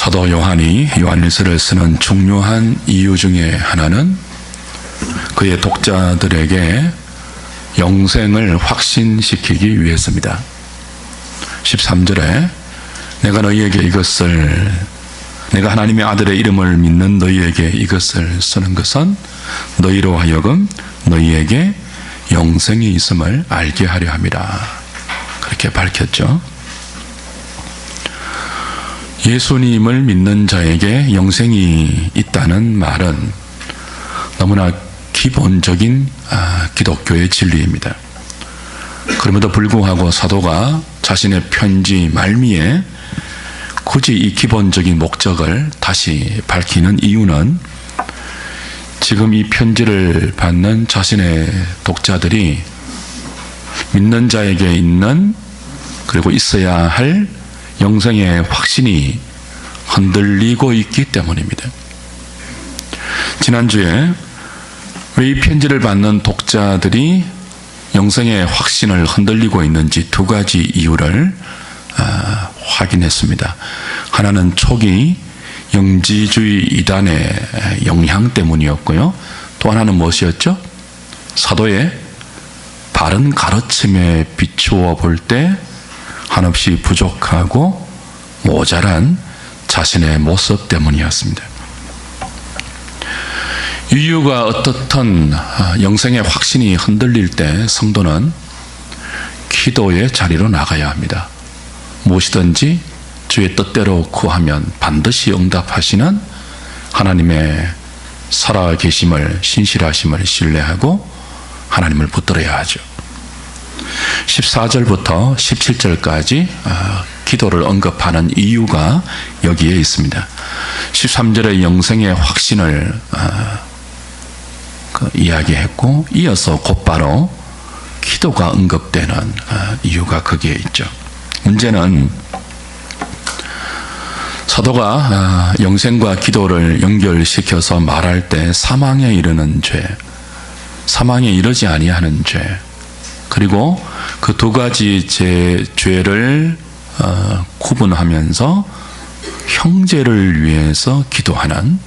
사도 요한이 요한일서를 쓰는 중요한 이유 중에 하나는 그의 독자들에게 영생을 확신시키기 위해서입니다. 13절에 내가 하나님의 아들의 이름을 믿는 너희에게 이것을 쓰는 것은 너희로 하여금 너희에게 영생이 있음을 알게 하려 함이라. 그렇게 밝혔죠. 예수님을 믿는 자에게 영생이 있다는 말은 너무나 기본적인 기독교의 진리입니다. 그럼에도 불구하고 사도가 자신의 편지 말미에 굳이 이 기본적인 목적을 다시 밝히는 이유는 지금 이 편지를 받는 자신의 독자들이 믿는 자에게 있는 그리고 있어야 할 영생의 확신이 흔들리고 있기 때문입니다. 지난주에 왜 이 편지를 받는 독자들이 영생의 확신을 흔들리고 있는지 두 가지 이유를 확인했습니다. 하나는 초기 영지주의 이단의 영향 때문이었고요. 또 하나는 무엇이었죠? 사도의 바른 가르침에 비추어 볼 때 한없이 부족하고 모자란 자신의 모습 때문이었습니다. 이유가 어떻든 영생의 확신이 흔들릴 때 성도는 기도의 자리로 나가야 합니다. 무엇이든지 주의 뜻대로 구하면 반드시 응답하시는 하나님의 살아계심을, 신실하심을 신뢰하고 하나님을 붙들어야 하죠. 14절부터 17절까지 기도를 언급하는 이유가 여기에 있습니다. 13절의 영생의 확신을 이야기했고 이어서 곧바로 기도가 언급되는 이유가 거기에 있죠. 문제는 사도가 영생과 기도를 연결시켜서 말할 때 사망에 이르는 죄, 사망에 이르지 아니하는 죄, 그리고 그 두 가지 죄를 구분하면서 형제를 위해서 기도하는,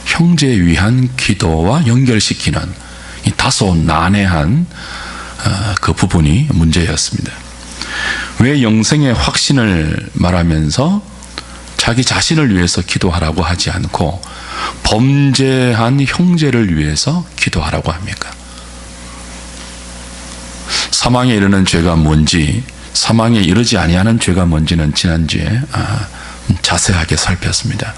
형제 위한 기도와 연결시키는 이 다소 난해한 그 부분이 문제였습니다. 왜 영생의 확신을 말하면서 자기 자신을 위해서 기도하라고 하지 않고 범죄한 형제를 위해서 기도하라고 합니까? 사망에 이르는 죄가 뭔지, 사망에 이르지 아니하는 죄가 뭔지는 지난주에 자세하게 살폈습니다.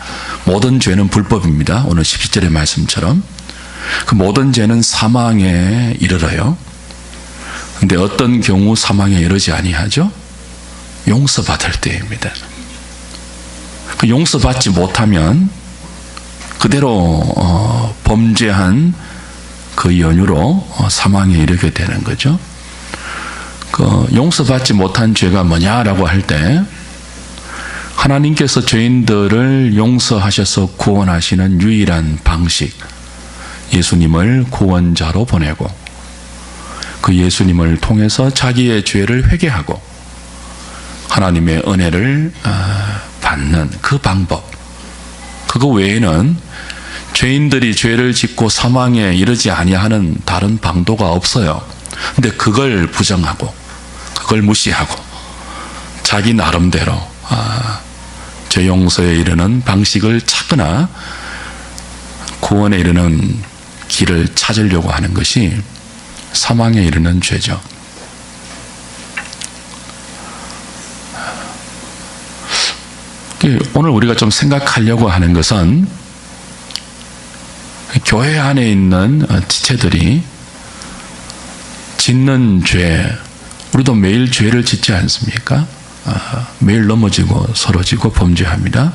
모든 죄는 불법입니다. 오늘 17절의 말씀처럼 그 모든 죄는 사망에 이르러요. 근데 어떤 경우 사망에 이르지 아니하죠? 용서받을 때입니다. 그 용서받지 못하면 그대로 범죄한 그 연유로 사망에 이르게 되는 거죠. 그 용서받지 못한 죄가 뭐냐라고 할 때 하나님께서 죄인들을 용서하셔서 구원하시는 유일한 방식, 예수님을 구원자로 보내고 그 예수님을 통해서 자기의 죄를 회개하고 하나님의 은혜를 받는 그 방법, 그거 외에는 죄인들이 죄를 짓고 사망에 이르지 아니하는 다른 방도가 없어요. 근데 그걸 부정하고 그걸 무시하고 자기 나름대로 죄 용서에 이르는 방식을 찾거나 구원에 이르는 길을 찾으려고 하는 것이 사망에 이르는 죄죠. 오늘 우리가 좀 생각하려고 하는 것은 교회 안에 있는 지체들이 짓는 죄, 우리도 매일 죄를 짓지 않습니까? 매일 넘어지고 서러지고 범죄합니다.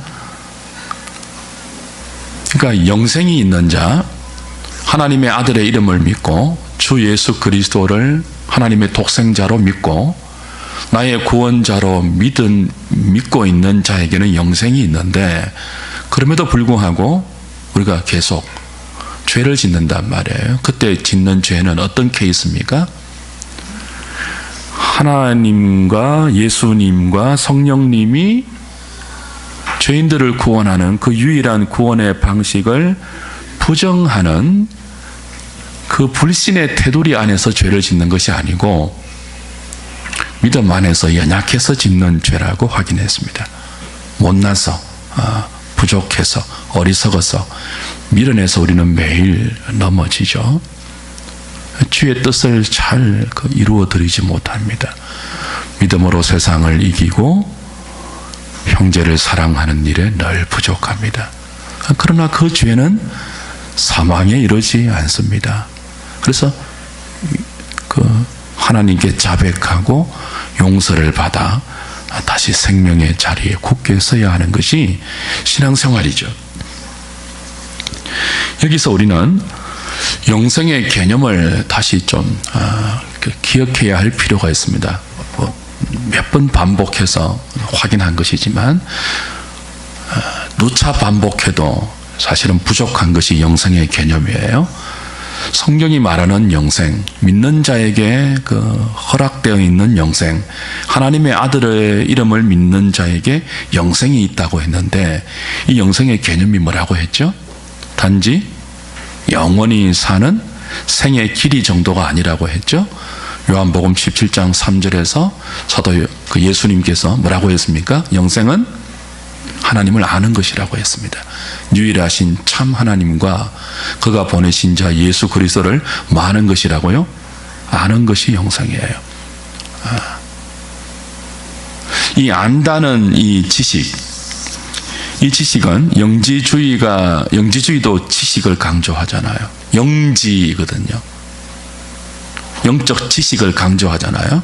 그러니까 영생이 있는 자, 하나님의 아들의 이름을 믿고 주 예수 그리스도를 하나님의 독생자로 믿고 나의 구원자로 믿고 있는 자에게는 영생이 있는데, 그럼에도 불구하고 우리가 계속 죄를 짓는단 말이에요. 그때 짓는 죄는 어떤 케이스입니까? 하나님과 예수님과 성령님이 죄인들을 구원하는 그 유일한 구원의 방식을 부정하는 그 불신의 테두리 안에서 죄를 짓는 것이 아니고 믿음 안에서 연약해서 짓는 죄라고 확인했습니다. 못나서, 부족해서, 어리석어서, 미련해서 우리는 매일 넘어지죠. 주의 뜻을 잘 이루어드리지 못합니다. 믿음으로 세상을 이기고 형제를 사랑하는 일에 늘 부족합니다. 그러나 그 죄는 사망에 이르지 않습니다. 그래서 하나님께 자백하고 용서를 받아 다시 생명의 자리에 굳게 서야 하는 것이 신앙생활이죠. 여기서 우리는 영생의 개념을 다시 좀 기억해야 할 필요가 있습니다. 몇 번 반복해서 확인한 것이지만 누차 반복해도 사실은 부족한 것이 영생의 개념이에요. 성경이 말하는 영생, 믿는 자에게 허락되어 있는 영생, 하나님의 아들의 이름을 믿는 자에게 영생이 있다고 했는데 이 영생의 개념이 뭐라고 했죠? 단지 영원히 사는 생의 길이 정도가 아니라고 했죠. 요한복음 17장 3절에서 사도 예수님께서 뭐라고 했습니까? 영생은 하나님을 아는 것이라고 했습니다. 유일하신 참 하나님과 그가 보내신 자 예수 그리스도를 뭐 아는 것이라고요? 아는 것이 영생이에요. 이 안다는 이 지식, 이 지식은 영지주의도 지식을 강조하잖아요. 영지거든요. 영적 지식을 강조하잖아요.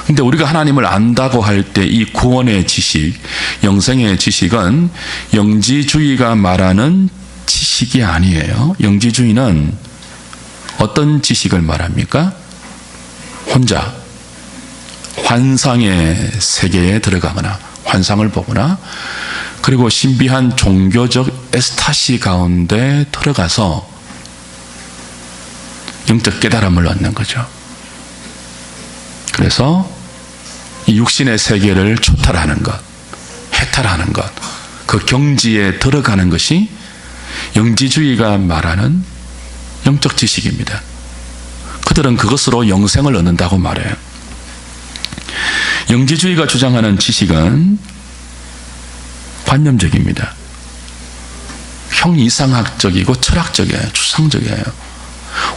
근데 우리가 하나님을 안다고 할 때 이 구원의 지식, 영생의 지식은 영지주의가 말하는 지식이 아니에요. 영지주의는 어떤 지식을 말합니까? 혼자 환상의 세계에 들어가거나 환상을 보거나 그리고 신비한 종교적 에스타시 가운데 들어가서 영적 깨달음을 얻는 거죠. 그래서 이 육신의 세계를 초탈하는 것, 해탈하는 것, 그 경지에 들어가는 것이 영지주의가 말하는 영적 지식입니다. 그들은 그것으로 영생을 얻는다고 말해요. 영지주의가 주장하는 지식은 관념적입니다. 형이상학적이고 철학적이에요. 추상적이에요.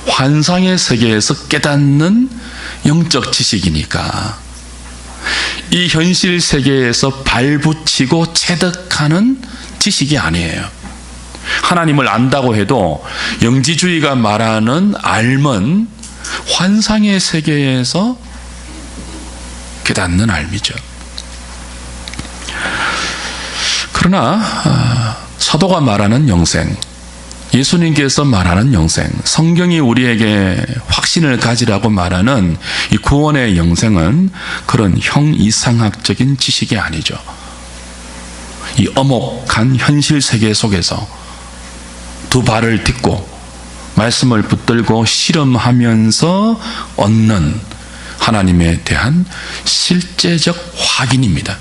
환상의 세계에서 깨닫는 영적 지식이니까 이 현실 세계에서 발붙이고 체득하는 지식이 아니에요. 하나님을 안다고 해도 영지주의가 말하는 알은 환상의 세계에서 깨닫는 알미죠. 그러나 사도가 말하는 영생, 예수님께서 말하는 영생, 성경이 우리에게 확신을 가지라고 말하는 이 구원의 영생은 그런 형이상학적인 지식이 아니죠. 이 엄혹한 현실 세계 속에서 두 발을 딛고 말씀을 붙들고 실험하면서 얻는 하나님에 대한 실제적 확인입니다.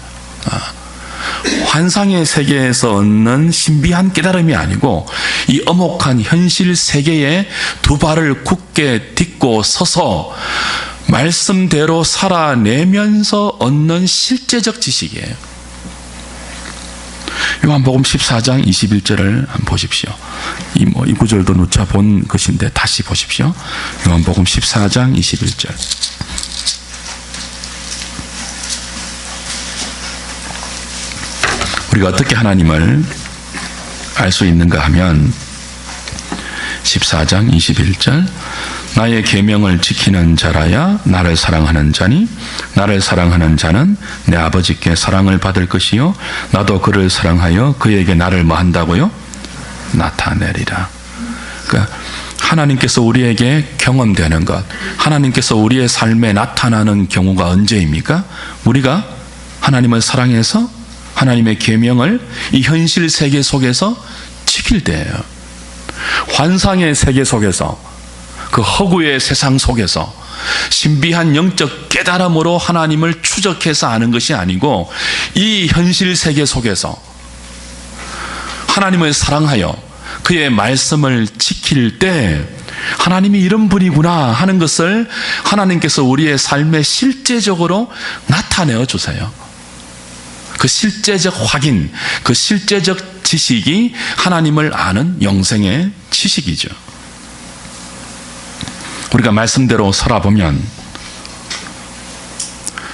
환상의 세계에서 얻는 신비한 깨달음이 아니고 이 엄혹한 현실 세계에 두 발을 굳게 딛고 서서 말씀대로 살아내면서 얻는 실제적 지식이에요. 요한복음 14장 21절을 한번 보십시오. 이 구절도 누차 본 것인데 다시 보십시오. 요한복음 14장 21절. 우리가 어떻게 하나님을 알 수 있는가 하면 14장 21절 나의 계명을 지키는 자라야 나를 사랑하는 자니 나를 사랑하는 자는 내 아버지께 사랑을 받을 것이요 나도 그를 사랑하여 그에게 나를 뭐 한다고요? 나타내리라. 그러니까 하나님께서 우리에게 경험되는 것, 하나님께서 우리의 삶에 나타나는 경우가 언제입니까? 우리가 하나님을 사랑해서 하나님의 계명을 이 현실 세계 속에서 지킬 때예요. 환상의 세계 속에서, 그 허구의 세상 속에서 신비한 영적 깨달음으로 하나님을 추적해서 아는 것이 아니고 이 현실 세계 속에서 하나님을 사랑하여 그의 말씀을 지킬 때 하나님이 이런 분이구나 하는 것을 하나님께서 우리의 삶에 실제적으로 나타내어 주세요. 그 실제적 확인, 그 실제적 지식이 하나님을 아는 영생의 지식이죠. 우리가 말씀대로 살아보면,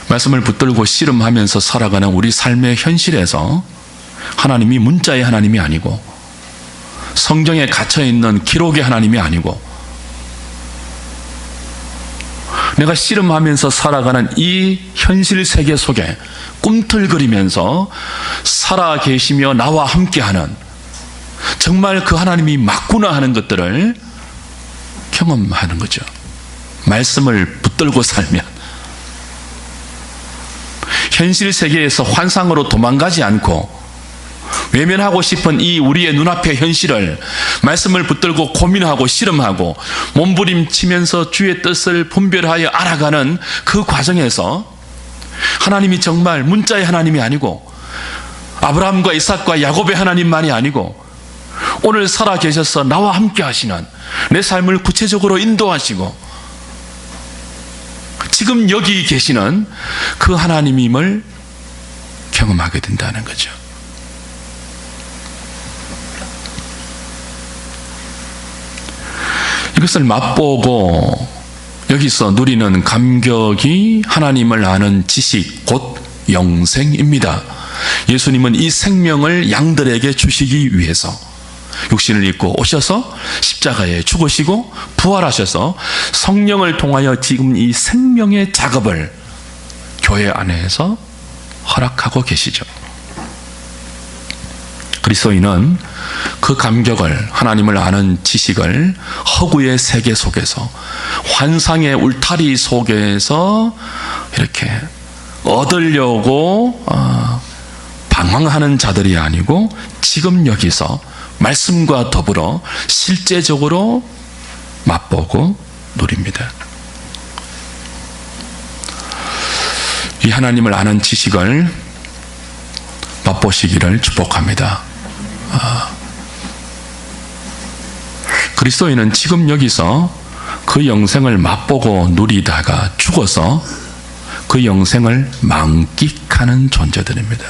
말씀을 붙들고 씨름하면서 살아가는 우리 삶의 현실에서 하나님이 문자의 하나님이 아니고, 성경에 갇혀있는 기록의 하나님이 아니고, 내가 씨름하면서 살아가는 이 현실 세계 속에 꿈틀거리면서 살아 계시며 나와 함께하는, 정말 그 하나님이 맞구나 하는 것들을 경험하는 거죠. 말씀을 붙들고 살면 현실 세계에서 환상으로 도망가지 않고 외면하고 싶은 이 우리의 눈앞의 현실을 말씀을 붙들고 고민하고 씨름하고 몸부림치면서 주의 뜻을 분별하여 알아가는 그 과정에서 하나님이 정말 문자의 하나님이 아니고 아브라함과 이삭과 야곱의 하나님만이 아니고 오늘 살아 계셔서 나와 함께 하시는, 내 삶을 구체적으로 인도하시고 지금 여기 계시는 그 하나님임을 경험하게 된다는 거죠. 이것을 맛보고 여기서 누리는 감격이 하나님을 아는 지식, 곧 영생입니다. 예수님은 이 생명을 양들에게 주시기 위해서 육신을 입고 오셔서 십자가에 죽으시고 부활하셔서 성령을 통하여 지금 이 생명의 작업을 교회 안에서 허락하고 계시죠. 그리스도인은 그 감격을, 하나님을 아는 지식을 허구의 세계 속에서, 환상의 울타리 속에서 이렇게 얻으려고 방황하는 자들이 아니고 지금 여기서 말씀과 더불어 실제적으로 맛보고 누립니다. 이 하나님을 아는 지식을 맛보시기를 축복합니다. 그리스도인은 지금 여기서 그 영생을 맛보고 누리다가 죽어서 그 영생을 만끽하는 존재들입니다.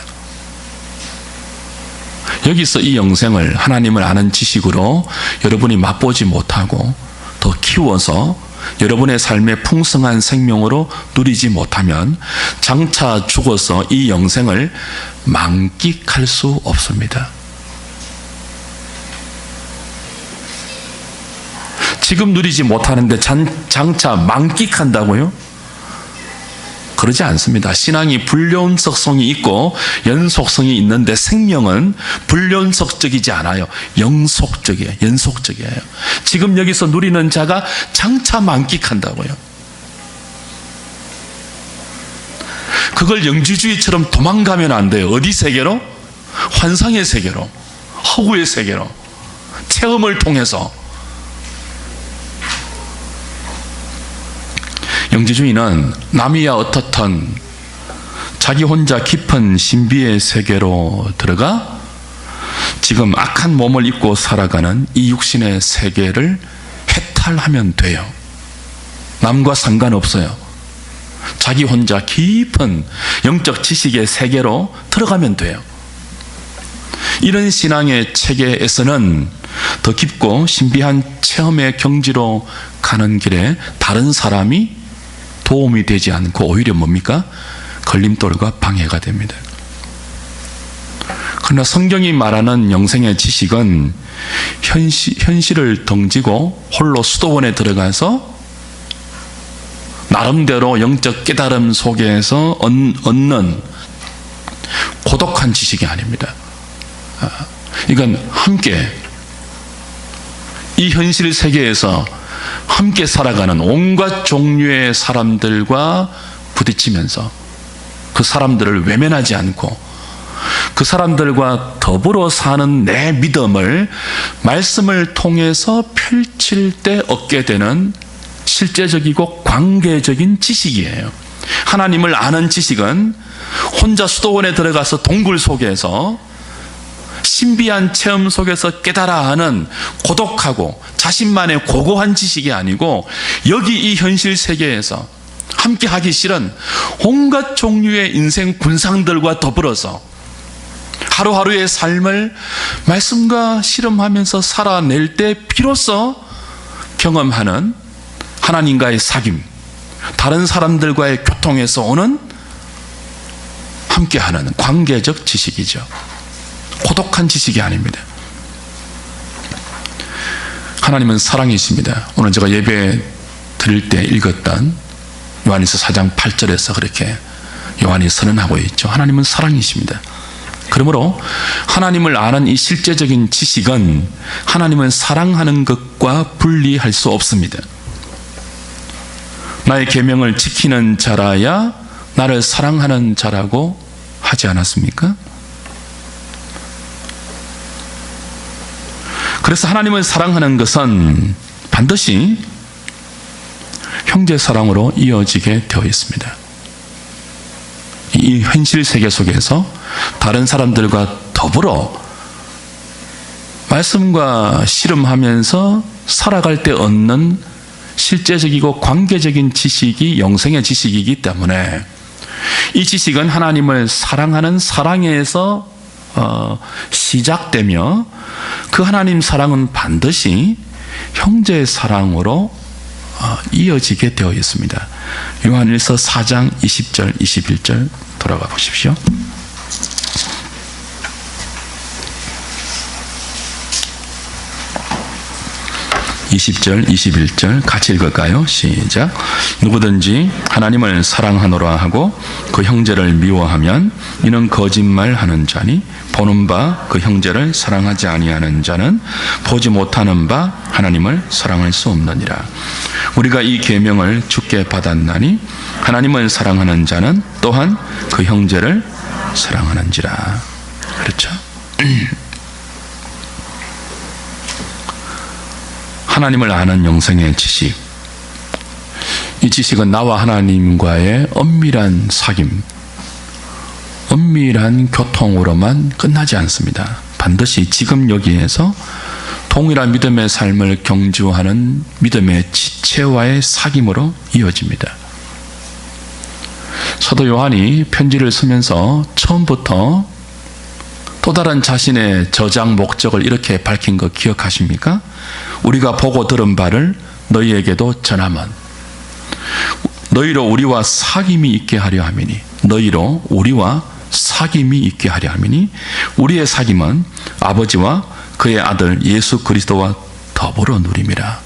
여기서 이 영생을, 하나님을 아는 지식으로 여러분이 맛보지 못하고 더 키워서 여러분의 삶의 풍성한 생명으로 누리지 못하면 장차 죽어서 이 영생을 만끽할 수 없습니다. 지금 누리지 못하는데 장차 만끽한다고요? 그러지 않습니다. 신앙이 불연속성이 있고 연속성이 있는데 생명은 불연속적이지 않아요. 영속적이에요. 연속적이에요. 지금 여기서 누리는 자가 장차 만끽한다고요. 그걸 영지주의처럼 도망가면 안 돼요. 어디 세계로? 환상의 세계로, 허구의 세계로, 체험을 통해서. 영지주의는 남이야 어떻든 자기 혼자 깊은 신비의 세계로 들어가 지금 악한 몸을 입고 살아가는 이 육신의 세계를 해탈하면 돼요. 남과 상관없어요. 자기 혼자 깊은 영적 지식의 세계로 들어가면 돼요. 이런 신앙의 체계에서는 더 깊고 신비한 체험의 경지로 가는 길에 다른 사람이 도움이 되지 않고 오히려 뭡니까? 걸림돌과 방해가 됩니다. 그러나 성경이 말하는 영생의 지식은 현실을 던지고 홀로 수도원에 들어가서 나름대로 영적 깨달음 속에서 얻는 고독한 지식이 아닙니다. 이건 함께 이 현실 세계에서 함께 살아가는 온갖 종류의 사람들과 부딪히면서 그 사람들을 외면하지 않고 그 사람들과 더불어 사는 내 믿음을 말씀을 통해서 펼칠 때 얻게 되는 실제적이고 관계적인 지식이에요. 하나님을 아는 지식은 혼자 수도원에 들어가서 동굴 속에서 신비한 체험 속에서 깨달아 하는 고독하고 자신만의 고고한 지식이 아니고 여기 이 현실 세계에서 함께 하기 싫은 온갖 종류의 인생 군상들과 더불어서 하루하루의 삶을 말씀과 실험하면서 살아낼 때 비로소 경험하는 하나님과의 사귐, 다른 사람들과의 교통에서 오는 함께하는 관계적 지식이죠. 고독한 지식이 아닙니다. 하나님은 사랑이십니다. 오늘 제가 예배 드릴 때 읽었던 요한일서 4장 8절에서 그렇게 요한이 선언하고 있죠. 하나님은 사랑이십니다. 그러므로 하나님을 아는 이 실제적인 지식은 하나님을 사랑하는 것과 분리할 수 없습니다. 나의 계명을 지키는 자라야 나를 사랑하는 자라고 하지 않았습니까? 그래서 하나님을 사랑하는 것은 반드시 형제 사랑으로 이어지게 되어 있습니다. 이 현실 세계 속에서 다른 사람들과 더불어 말씀과 씨름하면서 살아갈 때 얻는 실제적이고 관계적인 지식이 영생의 지식이기 때문에 이 지식은 하나님을 사랑하는 사랑에서 시작되며 그 하나님 사랑은 반드시 형제의 사랑으로 이어지게 되어 있습니다. 요한일서 4장 20절 21절 돌아가 보십시오. 20절 21절 같이 읽을까요? 시작. 누구든지 하나님을 사랑하노라 하고 그 형제를 미워하면 이는 거짓말하는 자니 보는 바 그 형제를 사랑하지 아니하는 자는 보지 못하는 바 하나님을 사랑할 수 없느니라. 우리가 이 계명을 주께 받았나니 하나님을 사랑하는 자는 또한 그 형제를 사랑하는지라. 그렇죠? 하나님을 아는 영생의 지식, 이 지식은 나와 하나님과의 엄밀한 사귐, 엄밀한 교통으로만 끝나지 않습니다. 반드시 지금 여기에서 동일한 믿음의 삶을 경주하는 믿음의 지체와의 사귐으로 이어집니다. 사도 요한이 편지를 쓰면서 처음부터 또 다른 자신의 저장 목적을 이렇게 밝힌 거 기억하십니까? 우리가 보고 들은 바를 너희에게도 전하면 너희로 우리와 사귐이 있게 하려 함이니, 너희로 우리와 사귐이 있게 하려 함이니 우리의 사귐은 아버지와 그의 아들 예수 그리스도와 더불어 누림이라.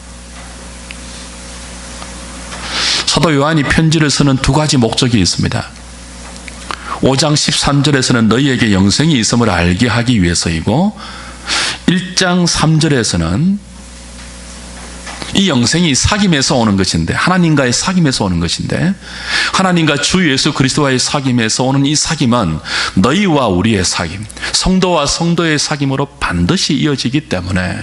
사도 요한이 편지를 쓰는 두 가지 목적이 있습니다. 5장 13절에서는 너희에게 영생이 있음을 알게 하기 위해서이고 1장 3절에서는 이 영생이 사귐에서 오는 것인데, 하나님과의 사귐에서 오는 것인데, 하나님과 주 예수 그리스도와의 사귐에서 오는 이 사귐은 너희와 우리의 사귐, 성도와 성도의 사귐으로 반드시 이어지기 때문에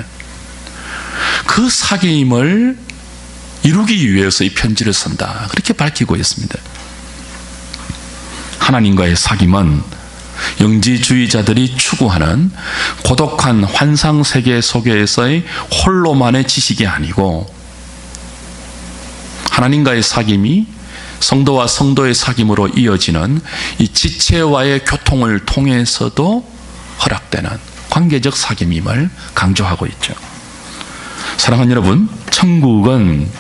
그 사귐을 이루기 위해서 이 편지를 쓴다, 그렇게 밝히고 있습니다. 하나님과의 사귐은 영지주의자들이 추구하는 고독한 환상세계 속에서의 홀로만의 지식이 아니고, 하나님과의 사귐이 성도와 성도의 사귐으로 이어지는 이 지체와의 교통을 통해서도 허락되는 관계적 사귐임을 강조하고 있죠. 사랑하는 여러분, 천국은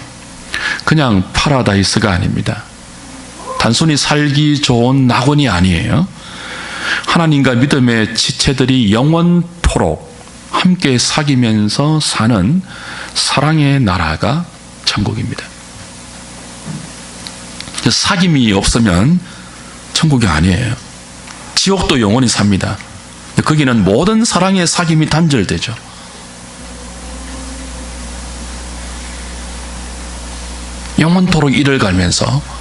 그냥 파라다이스가 아닙니다. 단순히 살기 좋은 낙원이 아니에요. 하나님과 믿음의 지체들이 영원토록 함께 사귀면서 사는 사랑의 나라가 천국입니다. 사귐이 없으면 천국이 아니에요. 지옥도 영원히 삽니다. 거기는 모든 사랑의 사귐이 단절되죠. 영원토록 이를 갈면서,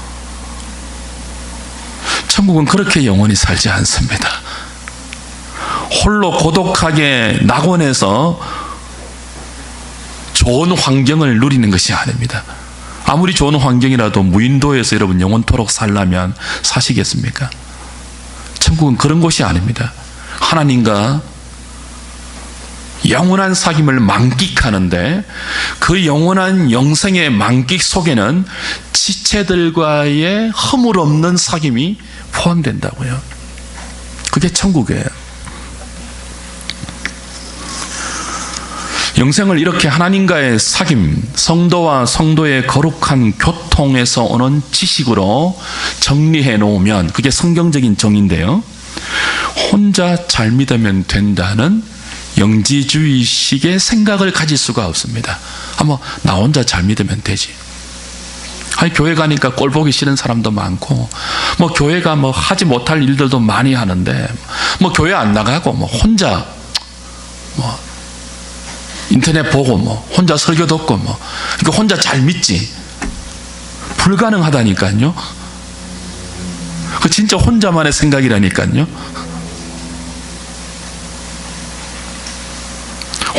천국은 그렇게 영원히 살지 않습니다. 홀로 고독하게 낙원에서 좋은 환경을 누리는 것이 아닙니다. 아무리 좋은 환경이라도 무인도에서 여러분 영원토록 살려면 사시겠습니까? 천국은 그런 곳이 아닙니다. 하나님과 영원한 사귐을 만끽하는데 그 영원한 영생의 만끽 속에는 지체들과의 허물 없는 사귐이 포함된다고요. 그게 천국이에요. 영생을 이렇게 하나님과의 사귐, 성도와 성도의 거룩한 교통에서 오는 지식으로 정리해 놓으면 그게 성경적인 정의인데요. 혼자 잘 믿으면 된다는 영지주의식의 생각을 가질 수가 없습니다. 나 혼자 잘 믿으면 되지. 교회 가니까 꼴 보기 싫은 사람도 많고, 교회가 하지 못할 일들도 많이 하는데, 교회 안 나가고, 혼자, 인터넷 보고, 혼자 설교 듣고, 그러니까 혼자 잘 믿지. 불가능하다니까요. 그 진짜 혼자만의 생각이라니까요.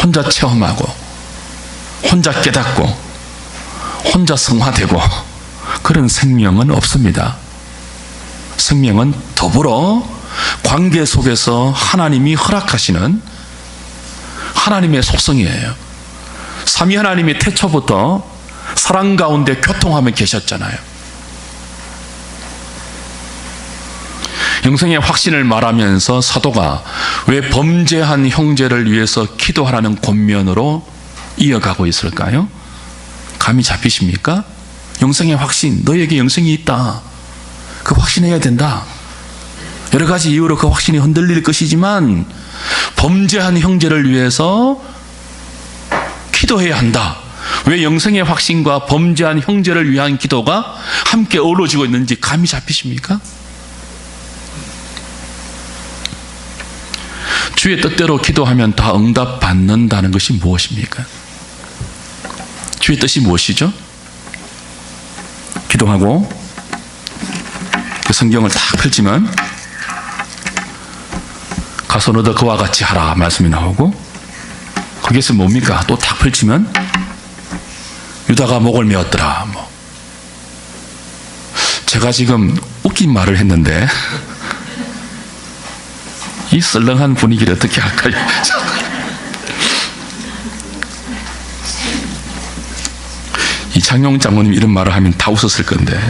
혼자 체험하고, 혼자 깨닫고, 혼자 성화되고, 그런 생명은 없습니다. 생명은 더불어 관계 속에서 하나님이 허락하시는 하나님의 속성이에요. 삼위 하나님이 태초부터 사랑 가운데 교통하며 계셨잖아요. 영생의 확신을 말하면서 사도가 왜 범죄한 형제를 위해서 기도하라는 권면으로 이어가고 있을까요? 감이 잡히십니까? 영생의 확신, 너에게 영생이 있다. 그 확신해야 된다. 여러 가지 이유로 그 확신이 흔들릴 것이지만 범죄한 형제를 위해서 기도해야 한다. 왜 영생의 확신과 범죄한 형제를 위한 기도가 함께 어우러지고 있는지 감이 잡히십니까? 주의 뜻대로 기도하면 다 응답받는다는 것이 무엇입니까? 주의 뜻이 무엇이죠? 기도하고 그 성경을 딱 펼치면 가서 너도 그와 같이 하라 말씀이 나오고, 거기에서 뭡니까? 또 딱 펼치면 유다가 목을 메었더라. 제가 지금 웃긴 말을 했는데 이 썰렁한 분위기를 어떻게 할까요? 이창용 장모님 이런 말을 하면 다 웃었을 건데,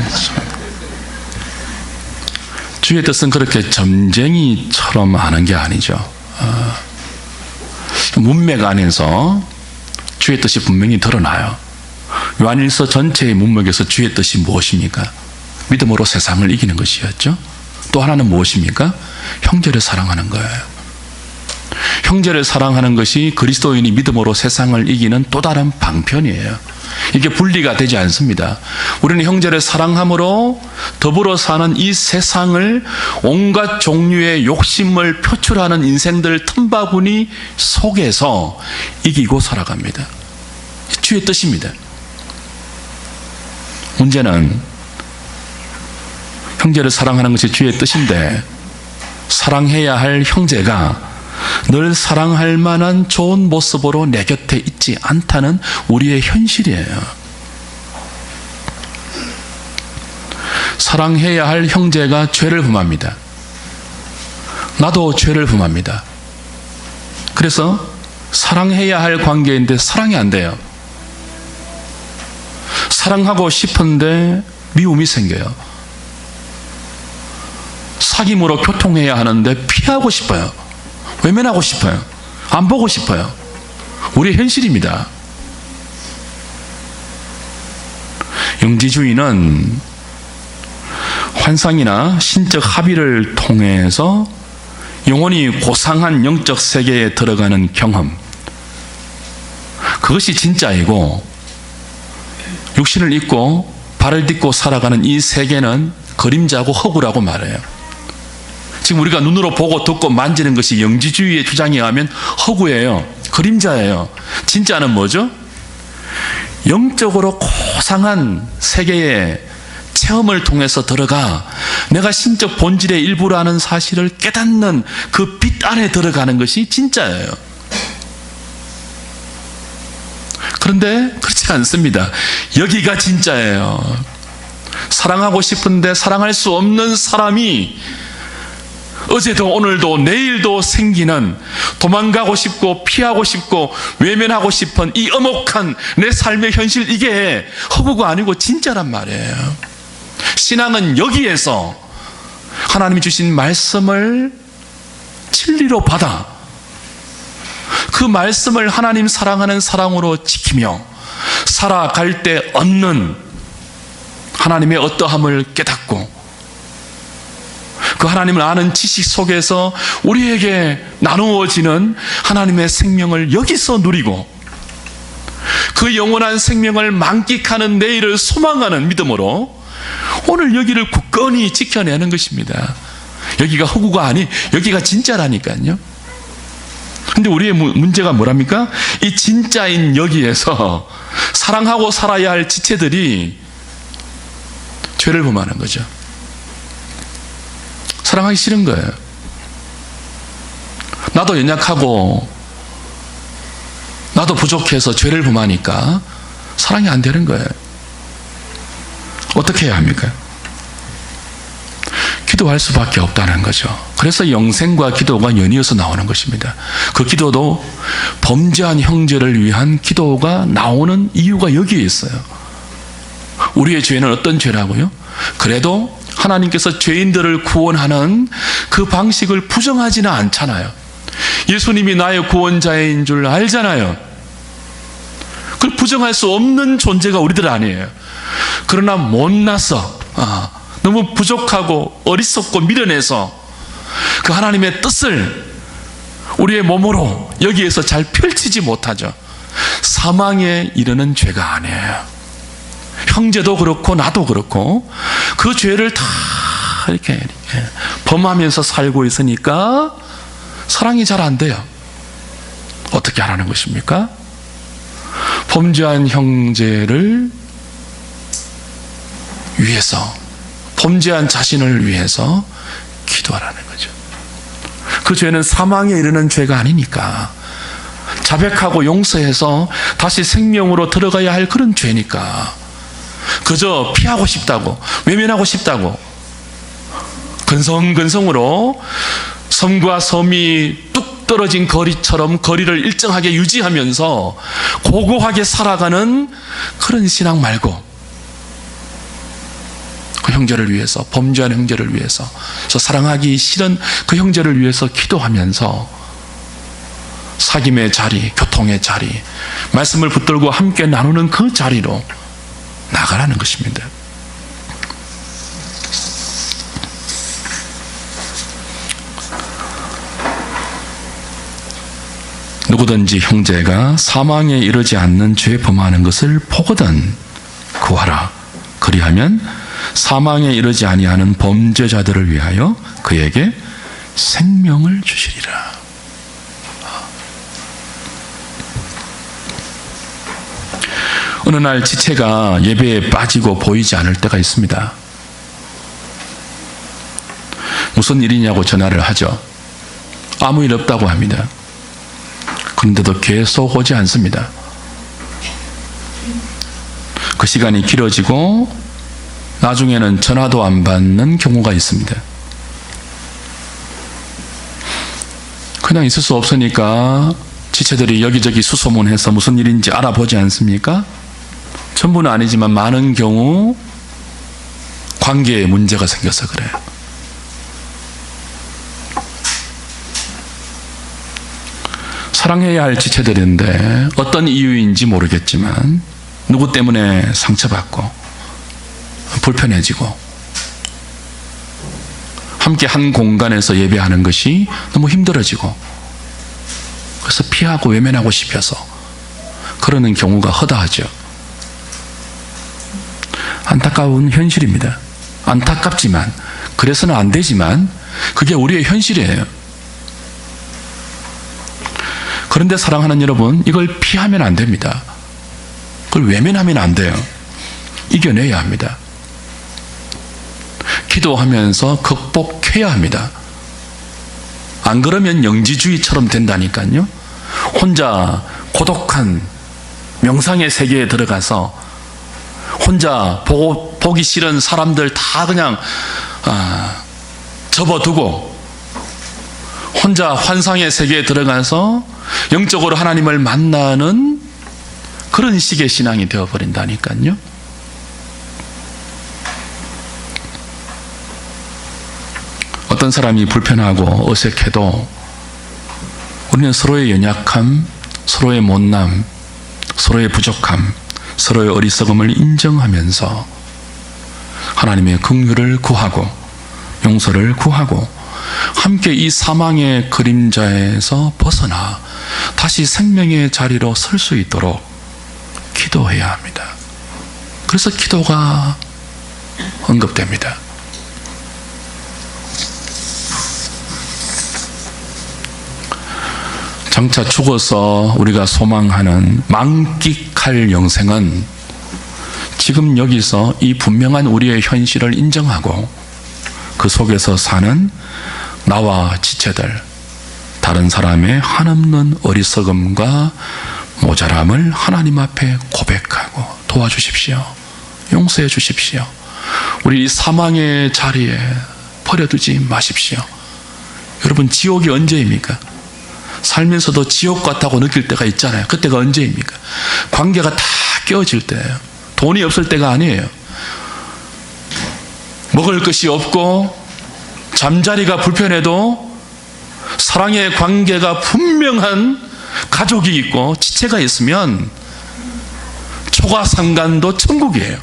주의 뜻은 그렇게 점쟁이처럼 하는 게 아니죠. 문맥 안에서 주의 뜻이 분명히 드러나요. 요한일서 전체의 문맥에서 주의 뜻이 무엇입니까? 믿음으로 세상을 이기는 것이었죠. 또 하나는 무엇입니까? 형제를 사랑하는 거예요. 형제를 사랑하는 것이 그리스도인이 믿음으로 세상을 이기는 또 다른 방편이에요. 이게 분리가 되지 않습니다. 우리는 형제를 사랑함으로 더불어 사는 이 세상을 온갖 종류의 욕심을 표출하는 인생들 틈바구니 속에서 이기고 살아갑니다. 주의 뜻입니다. 문제는 형제를 사랑하는 것이 주의 뜻인데 사랑해야 할 형제가 늘 사랑할 만한 좋은 모습으로 내 곁에 있지 않다는 우리의 현실이에요. 사랑해야 할 형제가 죄를 범합니다. 나도 죄를 범합니다. 그래서 사랑해야 할 관계인데 사랑이 안 돼요. 사랑하고 싶은데 미움이 생겨요. 사귐으로 교통해야 하는데 피하고 싶어요. 외면하고 싶어요. 안 보고 싶어요. 우리의 현실입니다. 영지주의는 환상이나 신적 합의를 통해서 영혼이 고상한 영적 세계에 들어가는 경험, 그것이 진짜이고, 육신을 입고 발을 딛고 살아가는 이 세계는 그림자고 허구라고 말해요. 지금 우리가 눈으로 보고 듣고 만지는 것이 영지주의의 주장에 의하면 허구예요. 그림자예요. 진짜는 뭐죠? 영적으로 고상한 세계의 체험을 통해서 들어가 내가 신적 본질의 일부라는 사실을 깨닫는 그 빛 안에 들어가는 것이 진짜예요. 그런데 그렇지 않습니다. 여기가 진짜예요. 사랑하고 싶은데 사랑할 수 없는 사람이 어제도 오늘도 내일도 생기는, 도망가고 싶고 피하고 싶고 외면하고 싶은 이 엄혹한 내 삶의 현실, 이게 허구가 아니고 진짜란 말이에요. 신앙은 여기에서 하나님이 주신 말씀을 진리로 받아 그 말씀을 하나님 사랑하는 사랑으로 지키며 살아갈 때 얻는 하나님의 어떠함을 깨닫고, 그 하나님을 아는 지식 속에서 우리에게 나누어지는 하나님의 생명을 여기서 누리고, 그 영원한 생명을 만끽하는 내일을 소망하는 믿음으로 오늘 여기를 굳건히 지켜내는 것입니다. 여기가 허구가 아니, 여기가 진짜라니까요. 근데 우리의 문제가 뭐랍니까? 이 진짜인 여기에서 사랑하고 살아야 할 지체들이 죄를 범하는 거죠. 사랑하기 싫은 거예요. 나도 연약하고 나도 부족해서 죄를 범하니까 사랑이 안 되는 거예요. 어떻게 해야 합니까? 기도할 수밖에 없다는 거죠. 그래서 영생과 기도가 연이어서 나오는 것입니다. 그 기도도 범죄한 형제를 위한 기도가 나오는 이유가 여기에 있어요. 우리의 죄는 어떤 죄라고요? 그래도 하나님께서 죄인들을 구원하는 그 방식을 부정하지는 않잖아요. 예수님이 나의 구원자인 줄 알잖아요. 그걸 부정할 수 없는 존재가 우리들 아니에요. 그러나 못나서 너무 부족하고 어리석고 미련해서 그 하나님의 뜻을 우리의 몸으로 여기에서 잘 펼치지 못하죠. 사망에 이르는 죄가 아니에요. 형제도 그렇고 나도 그렇고 그 죄를 다 이렇게 범하면서 살고 있으니까 사랑이 잘 안 돼요. 어떻게 하라는 것입니까? 범죄한 형제를 위해서, 범죄한 자신을 위해서 기도하라는 거죠. 그 죄는 사망에 이르는 죄가 아니니까, 자백하고 용서해서 다시 생명으로 들어가야 할 그런 죄니까, 그저 피하고 싶다고, 외면하고 싶다고 근성근성으로 섬과 섬이 뚝 떨어진 거리처럼 거리를 일정하게 유지하면서 고고하게 살아가는 그런 신앙 말고, 그 형제를 위해서, 범죄한 형제를 위해서, 저 사랑하기 싫은 그 형제를 위해서 기도하면서 사귐의 자리, 교통의 자리, 말씀을 붙들고 함께 나누는 그 자리로 나가라는 것입니다. 누구든지 형제가 사망에 이르지 않는 죄 범하는 것을 보거든 구하라. 그리하면 사망에 이르지 아니하는 범죄자들을 위하여 그에게 생명을 주시리라. 어느 날 지체가 예배에 빠지고 보이지 않을 때가 있습니다. 무슨 일이냐고 전화를 하죠. 아무 일 없다고 합니다. 그런데도 계속 오지 않습니다. 그 시간이 길어지고 나중에는 전화도 안 받는 경우가 있습니다. 그냥 있을 수 없으니까 지체들이 여기저기 수소문해서 무슨 일인지 알아보지 않습니까? 전부는 아니지만 많은 경우 관계에 문제가 생겨서 그래요. 사랑해야 할 지체들인데 어떤 이유인지 모르겠지만 누구 때문에 상처받고 불편해지고 함께 한 공간에서 예배하는 것이 너무 힘들어지고 그래서 피하고 외면하고 싶어서 그러는 경우가 허다하죠. 안타까운 현실입니다. 안타깝지만, 그래서는 안 되지만 그게 우리의 현실이에요. 그런데 사랑하는 여러분, 이걸 피하면 안 됩니다. 그걸 외면하면 안 돼요. 이겨내야 합니다. 기도하면서 극복해야 합니다. 안 그러면 영지주의처럼 된다니까요. 혼자 고독한 명상의 세계에 들어가서 혼자 보기 싫은 사람들 다 그냥 접어두고 혼자 환상의 세계에 들어가서 영적으로 하나님을 만나는 그런 식의 신앙이 되어버린다니까요. 어떤 사람이 불편하고 어색해도 우리는 서로의 연약함, 서로의 못남, 서로의 부족함, 서로의 어리석음을 인정하면서 하나님의 긍휼을 구하고 용서를 구하고 함께 이 사망의 그림자에서 벗어나 다시 생명의 자리로 설 수 있도록 기도해야 합니다. 그래서 기도가 언급됩니다. 장차 죽어서 우리가 소망하는 만끽할 영생은 지금 여기서 이 분명한 우리의 현실을 인정하고 그 속에서 사는 나와 지체들, 다른 사람의 한없는 어리석음과 모자람을 하나님 앞에 고백하고 도와주십시오. 용서해 주십시오. 우리 이 사망의 자리에 버려두지 마십시오. 여러분, 지옥이 언제입니까? 살면서도 지옥 같다고 느낄 때가 있잖아요. 그때가 언제입니까? 관계가 다 깨어질 때예요. 돈이 없을 때가 아니에요. 먹을 것이 없고 잠자리가 불편해도 사랑의 관계가 분명한 가족이 있고 지체가 있으면 초가상간도 천국이에요.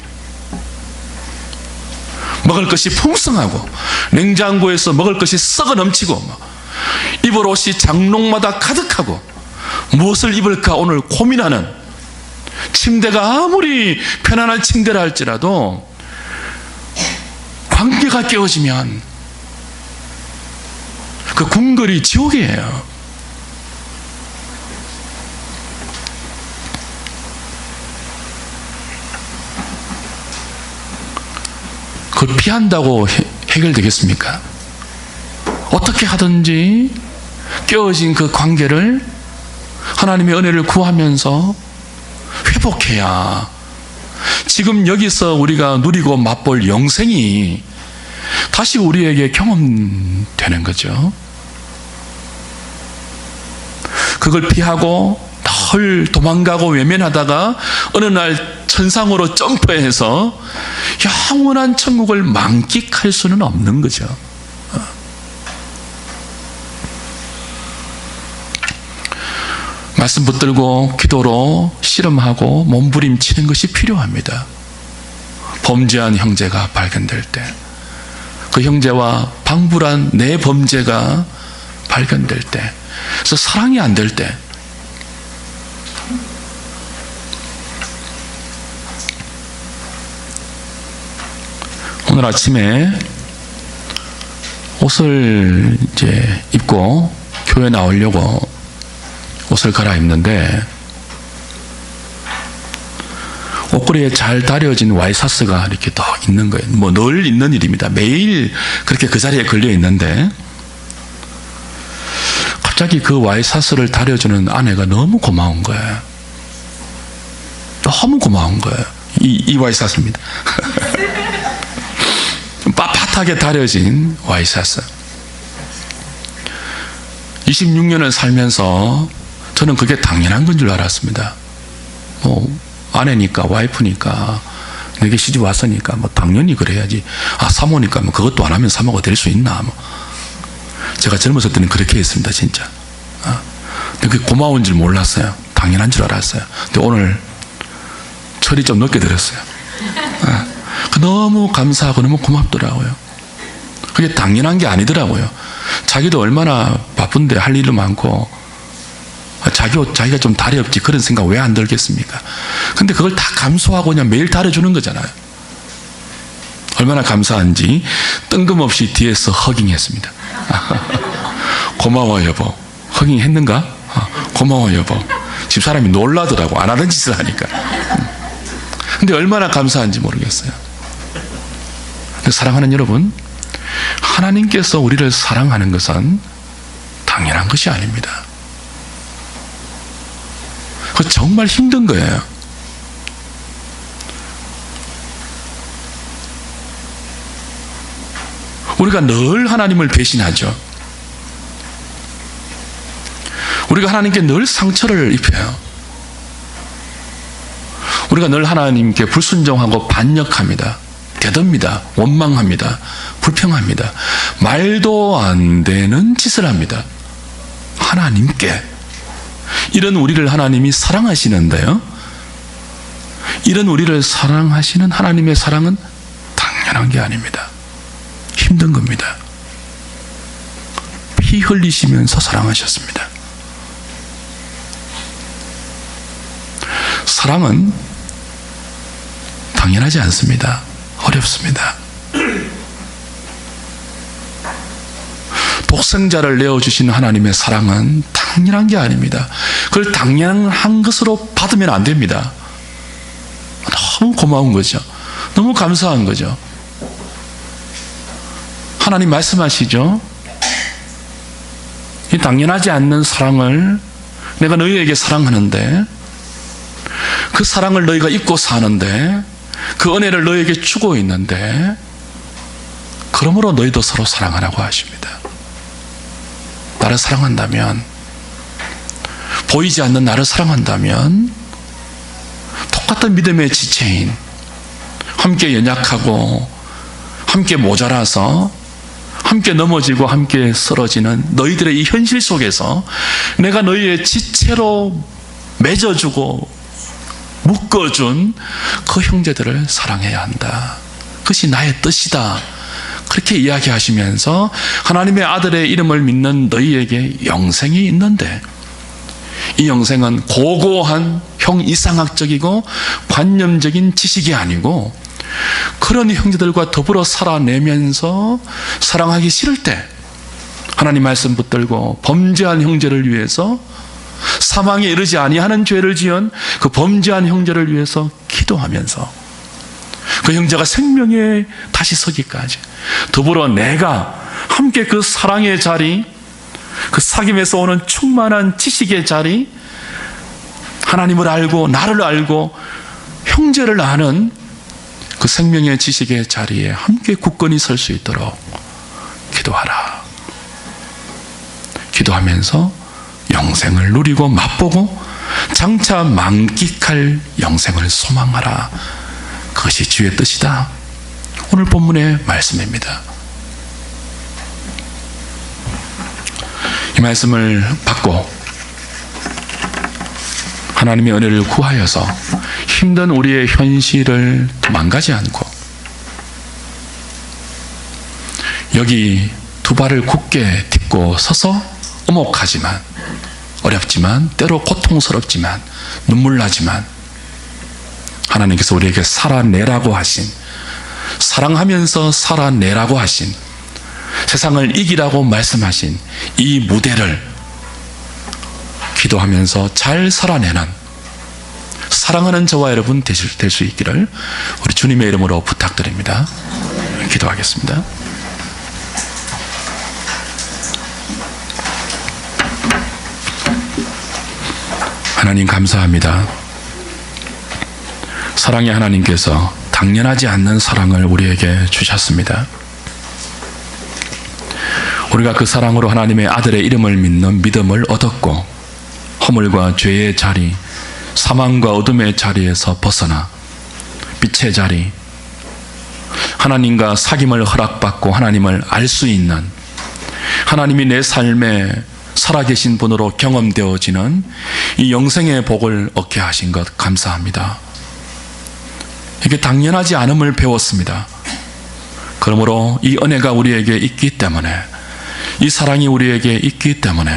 먹을 것이 풍성하고 냉장고에서 먹을 것이 썩어 넘치고 입을 옷이 장롱마다 가득하고 무엇을 입을까 오늘 고민하는, 침대가 아무리 편안한 침대라 할지라도 관계가 깨어지면 그 궁궐이 지옥이에요. 그걸 피한다고 해결되겠습니까? 어떻게 하든지 깨어진 그 관계를 하나님의 은혜를 구하면서 회복해야 지금 여기서 우리가 누리고 맛볼 영생이 다시 우리에게 경험되는 거죠. 그걸 피하고 늘 도망가고 외면하다가 어느 날 천상으로 점프해서 영원한 천국을 만끽할 수는 없는 거죠. 말씀 붙들고 기도로 씨름하고 몸부림치는 것이 필요합니다. 범죄한 형제가 발견될 때, 그 형제와 방불한 내 범죄가 발견될 때, 그래서 사랑이 안 될 때, 오늘 아침에 옷을 이제 입고 교회 나오려고 옷을 갈아입는데 옷걸이에 잘 다려진 와이셔츠가 이렇게 더 있는 거예요. 뭐 늘 있는 일입니다. 매일 그렇게 그 자리에 걸려 있는데 갑자기 그 와이셔츠를 다려주는 아내가 너무 고마운 거예요. 너무 고마운 거예요. 이 와이셔츠입니다. 빳빳하게 다려진 와이셔츠. 26년을 살면서 저는 그게 당연한 건 줄 알았습니다. 뭐 아내니까, 와이프니까, 내게 시집 왔으니까 뭐 당연히 그래야지. 아, 사모니까 뭐 그것도 안 하면 사모가 될 수 있나 뭐. 제가 젊었을 때는 그렇게 했습니다, 진짜. 근데 그게 고마운 줄 몰랐어요. 당연한 줄 알았어요. 근데 오늘 철이 좀 늦게 들었어요. 너무 감사하고 너무 고맙더라고요. 그게 당연한 게 아니더라고요. 자기도 얼마나 바쁜데 할 일도 많고 자기 옷 자기가 좀 다려없지 그런 생각 왜 안 들겠습니까? 근데 그걸 다 감수하고 그냥 매일 다려주는 거잖아요. 얼마나 감사한지 뜬금없이 뒤에서 허깅했습니다. 고마워 여보. 허깅 했는가? 고마워 여보. 집사람이 놀라더라고. 안 하던 짓을 하니까. 근데 얼마나 감사한지 모르겠어요. 사랑하는 여러분, 하나님께서 우리를 사랑하는 것은 당연한 것이 아닙니다. 그거 정말 힘든 거예요. 우리가 늘 하나님을 배신하죠. 우리가 하나님께 늘 상처를 입혀요. 우리가 늘 하나님께 불순종하고 반역합니다. 대듭니다. 원망합니다. 불평합니다. 말도 안 되는 짓을 합니다. 하나님께. 이런 우리를 하나님이 사랑하시는데요, 이런 우리를 사랑하시는 하나님의 사랑은 당연한 게 아닙니다. 힘든 겁니다. 피 흘리시면서 사랑하셨습니다. 사랑은 당연하지 않습니다. 어렵습니다. 독생자를 내어주신 하나님의 사랑은 당연한 게 아닙니다. 그걸 당연한 것으로 받으면 안 됩니다. 너무 고마운 거죠. 너무 감사한 거죠. 하나님 말씀하시죠. 이 당연하지 않는 사랑을 내가 너희에게 사랑하는데, 그 사랑을 너희가 입고 사는데, 그 은혜를 너희에게 주고 있는데, 그러므로 너희도 서로 사랑하라고 하십니다. 나를 사랑한다면, 보이지 않는 나를 사랑한다면, 똑같은 믿음의 지체인, 함께 연약하고 함께 모자라서 함께 넘어지고 함께 쓰러지는 너희들의 이 현실 속에서 내가 너희의 지체로 맺어주고 묶어준 그 형제들을 사랑해야 한다. 그것이 나의 뜻이다. 그렇게 이야기하시면서 하나님의 아들의 이름을 믿는 너희에게 영생이 있는데, 이 영생은 고고한 형이상학적이고 관념적인 지식이 아니고, 그런 형제들과 더불어 살아내면서 사랑하기 싫을 때 하나님 말씀 붙들고 범죄한 형제를 위해서, 사망에 이르지 아니하는 죄를 지은 그 범죄한 형제를 위해서 기도하면서 그 형제가 생명에 다시 서기까지 더불어 내가 함께 그 사랑의 자리, 그 사귐에서 오는 충만한 지식의 자리, 하나님을 알고 나를 알고 형제를 아는 그 생명의 지식의 자리에 함께 굳건히 설 수 있도록 기도하라. 기도하면서 영생을 누리고 맛보고 장차 만끽할 영생을 소망하라. 그것이 주의 뜻이다. 오늘 본문의 말씀입니다. 이 말씀을 받고 하나님의 은혜를 구하여서 힘든 우리의 현실을 망가지 않고 여기 두 발을 굳게 딛고 서서 엄혹하지만, 어렵지만, 때로 고통스럽지만, 눈물 나지만 하나님께서 우리에게 살아내라고 하신, 사랑하면서 살아내라고 하신, 세상을 이기라고 말씀하신 이 무대를 기도하면서 잘 살아내는 사랑하는 저와 여러분 될 수 있기를 우리 주님의 이름으로 부탁드립니다. 기도하겠습니다. 하나님 감사합니다. 사랑의 하나님께서 당연하지 않는 사랑을 우리에게 주셨습니다. 우리가 그 사랑으로 하나님의 아들의 이름을 믿는 믿음을 얻었고, 허물과 죄의 자리, 사망과 어둠의 자리에서 벗어나 빛의 자리, 하나님과 사귐을 허락받고 하나님을 알 수 있는, 하나님이 내 삶에 살아계신 분으로 경험되어지는 이 영생의 복을 얻게 하신 것 감사합니다. 이게 당연하지 않음을 배웠습니다. 그러므로 이 은혜가 우리에게 있기 때문에, 이 사랑이 우리에게 있기 때문에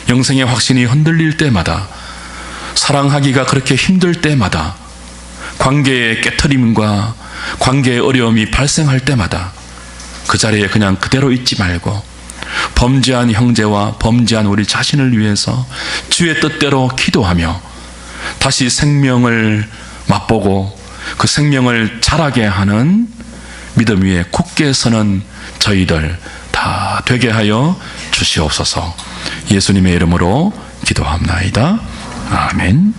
영생의 확신이 흔들릴 때마다, 사랑하기가 그렇게 힘들 때마다, 관계의 깨트림과 관계의 어려움이 발생할 때마다 그 자리에 그냥 그대로 있지 말고 범죄한 형제와 범죄한 우리 자신을 위해서 주의 뜻대로 기도하며 다시 생명을 맛보고 그 생명을 자라게 하는 믿음 위에 굳게 서는 저희들 다 되게 하여 주시옵소서. 예수님의 이름으로 기도합나이다. 아멘.